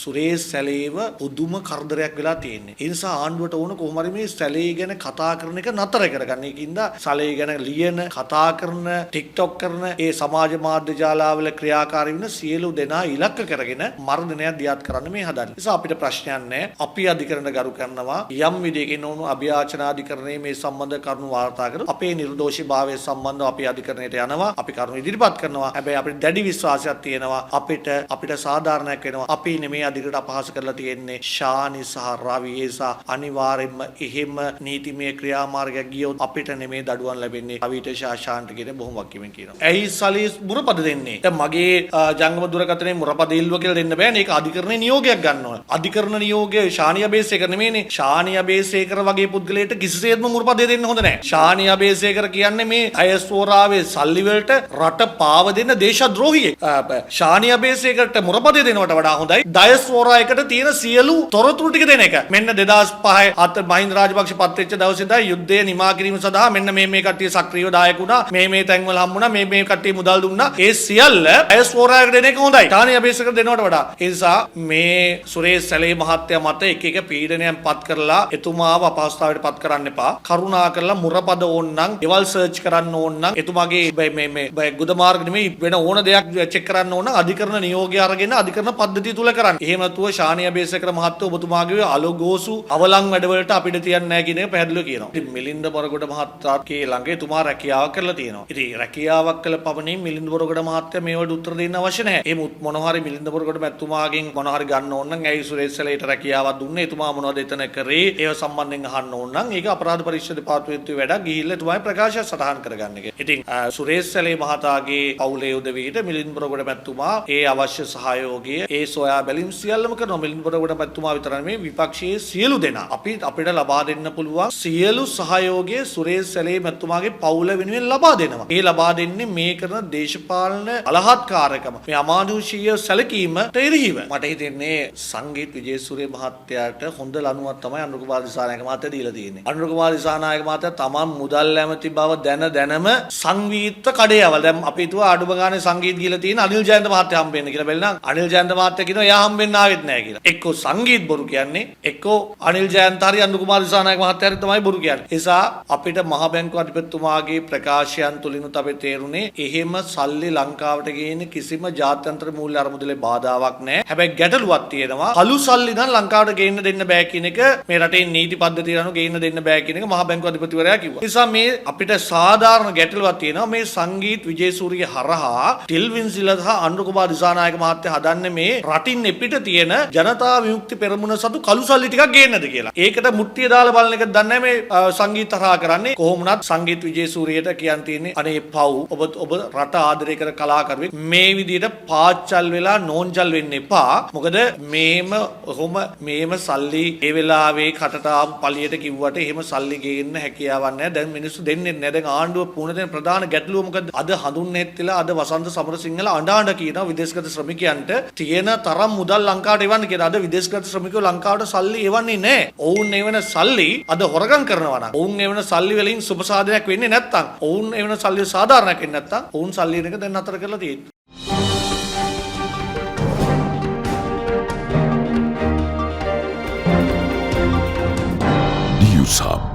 සුරේෂ් සැලේව පුදුම කරදරයක් වෙලා තියෙන්නේ. ඒ නිසා ආණ්ඩුවට ඕන කොහොම හරි මේ සැලේ ගැන කතා කරන එක නතර කරගන්න. ඒකින්ද සැලේ ගැන ලියන, කතා කරන, TikTok කරන ඒ සමාජ මාධ්‍ය ජාලාවල ක්‍රියාකාරී වෙන සියලු දෙනා ඉලක්ක කරගෙන මර්ධනයක් දියත් කරන්න මේ හදන්නේ. ඒ නිසා අපිට ප්‍රශ්නයක් නැහැ. අපි අධිකරණ ගරු කරනවා. යම් විදියකින් ඕන අභියාචනාධිකරණයේ මේ සම්බන්ධ කරුණු වාර්තා කරලා අපේ නිර්දෝෂීභාවය සම්බන්ධව අපි අධිකරණයට යනවා. අපි කරුණු ඉදිරිපත් කරනවා. හැබැයි අපිට දැඩි විශ්වාසයක් තියෙනවා. අපිට සාධාරණයක් වෙනවා. අපි නෙමේ අධිකරණයට අපහාස කරලා තියෙන්නේ. ශානි සහ රවි ඒසා අනිවාර්යෙන්ම එහෙම නීතිමය ක්‍රියාමාර්ගයක් ගියොත් අපිට නෙමේ දඩුවම් ලැබෙන්නේ. රවිට ශාශාන්ට කියන බොහොම වක්කීමෙන් කියනවා. ඇයි සලී මුරපද දෙන්නේ? දැන් මගේ ජංගම දුරකථනයේ මුරපද ඉල්ලුව කියලා දෙන්න බෑනේ. ඒක අධිකරණයේ නියෝගයක් ගන්න ඕන. අධිකරණ නියෝගය ශානි අබේසේකර නෙමෙයිනේ. ශානි අබේසේකර වගේ පුද්ගලයෙක් කිසිසේත්ම මුරපදේ දෙන්න හොඳ නැහැ. ශානි අබේසේකර කියන්නේ මේ අයස්වෝරාවේ සල්ලි වලට රට පාව දෙන දේශද්‍රෝහියෙක්. ශානි අබේසේකරට මුරපදේ දෙනවට වඩා හොඳයි ඩයස්පෝරා එකට තියෙන සියලු තොරතුරු ටික දෙන එක. මෙන්න 2005 අත මහින්ද රාජපක්ෂ පත් වෙච්ච දවසේ ඉඳලා යුද්ධය නිමා කිරීම සඳහා මෙන්න මේ කට්ටිය සක්‍රීයව දායක වුණා. මේ තැන්වල හම්බුණා. මේ කට්ටිය මුදල් දුන්නා. ඒ සියල්ල ඩයස්පෝරා එකට දෙන එක හොඳයි. ශානි අබේසේකර දෙනවට වඩා. ඒ නිසා මේ සුරේෂ් සැලේ මහත්තයා මත එක පීඩනයන් පත් කරලා එතුමාව අපහසුතාවයට පත් කරන්න එපා. කරුණා කරලා මුරපද ඕන්නම්, ගෙවල් සර්ච් කරන්න ඕන්නම්, එතුමාගේ මේ ගුද මාර්ග නෙමෙයි වෙන ඕන දෙයක් චෙක් කරන්න ඕන අධිකරණ නියෝගය අරගෙන අධිකරණ පද්ධතිය තුල කරන්න. එහෙම නැතුව ශානි අබේසේකර මහත්තයා ඔබතුමාගේ අලගෝසු අවලං වැඩවලට අපිට තියන්නේ නැහැ කියන එක පැහැදිලිව කියනවා. ඉතින් මිලින්ද බොරගොඩ මහතාගේ ළඟ එතුමා රැකියාවක් කරලා තියෙනවා. ඉතින් රැකියාවක් කළ පමණින් මිලින්ද බොරගොඩ මහත්තයා මේවට උත්තර දෙන්න අවශ්‍ය නැහැ. ඒ මොනවා හරි මිලින්ද බොරගොඩ මැතිතුමාගෙන් මොනවා හරි ගන්න ඕන නම් ඇයි සුරේෂ් සැලේට රැකියාවක් දුන්නේ? එතුමා මොනවද එතන කරේ? ඒව සම්බන්ධයෙන් අහන්න ඕන නම් ඒක අපරාධ පරීක්ෂා දෙපාර්තමේන්තුවේ වැඩක් ගිහිල්ලා එතුමාගේ ප්‍රකාශය සටහන් කරගන්න එක. ඉතින් සුරේෂ් සැලේ මහතාගේ පවුලේ උදවියට මිලින්ද බොරගොඩ මැතිතුමා ඒ අවශ්‍ය සහයෝගය ඒ සොයා බැලීම් සියල්ලම කරනවා. මිලින්ද බොරගොඩ මැතිතුමා විතර නෙමෙයි විපක්ෂයේ සියලු දෙනා අපිට ලබා දෙන්න පුළුවන් සියලු සහයෝගය සුරේෂ් සැලේ මැතිතුමාගේ පවුල වෙනුවෙන් ලබා දෙනවා. ඒ ලබා දෙන්නේ මේ කරන දේශපාලන බලහත්කාරකම මේ අමානුෂීය සැලකීමට එරෙහිව. මට හිතෙන්නේ සංගීත් විජේසූරිය මහත්තයාට හොඳ ලණුවක් තමයි අනුර කුමාර දිසානායක මහත්තයා දීලා තියෙන්නේ. අනුර කුමාර දිසානායක මහත්තයා තමන් මුදල් ඇමති බව දැනම සංගීත කඩේවල්. දැන් අපි හිතුවා අඩුම ගානේ සංගීත ගිහලා තියෙන අනිල් ජයන්ත මහත්තයා හම්බෙන්න කියලා බැලුවා. අනිල් ජයන්ත මහත්තයා කියනවා එයා හම්බෙන්න ආවෙත් නැහැ කියලා. එක්කෝ සංගීත් බොරු කියන්නේ, එක්කෝ අනිල් ජයන්ත හරි අනුර කුමාර දිසානායක මහත්තයා තමයි බොරු කියන්නේ. ඒ නිසා අපිට මහ බැංකුව අධිපතිතුමාගේ ප්‍රකාශයන් තුලිනුත් අපි තේරුනේ එහෙම සල්ලි ලංකාවට ගේන කිසිම ජාත්‍යන්තර මූල්‍ය අරමුදලේ බාධාවක් නැහැ. හැබැයි ගැටලුවක් තියෙනවා. කළු සල්ලි නම් ලංකාවට ගේන්න දෙන්න බෑ කියන එක මේ රටේ නීති පද්ධතිය අනුව ගේන්න දෙන්න බෑ කියන එක මහ බැංකුව අධිපතිවරයා කිව්වා. ඒ නිසා මේ අපිට සාධාරණ ගැටලුවක් තියෙනවා. මේ සංගීත් විජේසූරිය හරහා ටිල්වින් සිල්වා සහ අනුර කුමාර දිසානායක මහත්තයා හදන්නේ මේ රටින් එපිට තියෙන ජනතා විමුක්ති පෙරමුණ සතු කළු සල්ලි ටිකක් ගේන්නද කියලා. ඒකට මුට්ටිය දාලා බලන එක දන්නේ මේ සංගීත හරහා කරන්නේ. කොහොම වුණත් සංගීත් විජේසූරියට කියන් තියෙන්නේ අනේ පව් ඔබ රට ආදරය කර කලාකරුවෙක් මේ විදිහට පාච්චල් වෙලා නෝන්ජල් වෙන්න එපා. මොකද මේම සල්ලි ඒ වෙලාවේ කටට ආපු පළියට කිව්වට එහෙම සල්ලි ගේන්න හැකියාවක් නැහැ. දැන් මිනිස්සු දෙන්නේ නැහැ. දැන් ආණ්ඩුව පුහුණු දෙන ප්‍රධාන ගැටලුව මොකද? අද හඳුන්නෙත්තිලා අද වසන්ත සමරසිංහල අඬ කියනවා විදේශගත ශ්‍රමිකයන්ට තියෙන තරම් මුදල් ලංකාවට එවන්න කියලා. අද විදේශගත ශ්‍රමිකයෝ ලංකාවට සල්ලි එවන්නේ නැහැ. ඔවුන් එවන සල්ලි අද හොරගම් කරනවා නම් ඔවුන් එවන සල්ලි වලින් සුබ සාධනයක් වෙන්නේ නැත්තම් ඔවුන් එවන සල්ලි සාධාරණයක් වෙන්නේ නැත්තම් ඔවුන් සල්ලි වෙන එක දැන් අතර කරලා තියෙනවා. News Hub,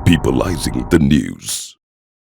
peopleizing the news.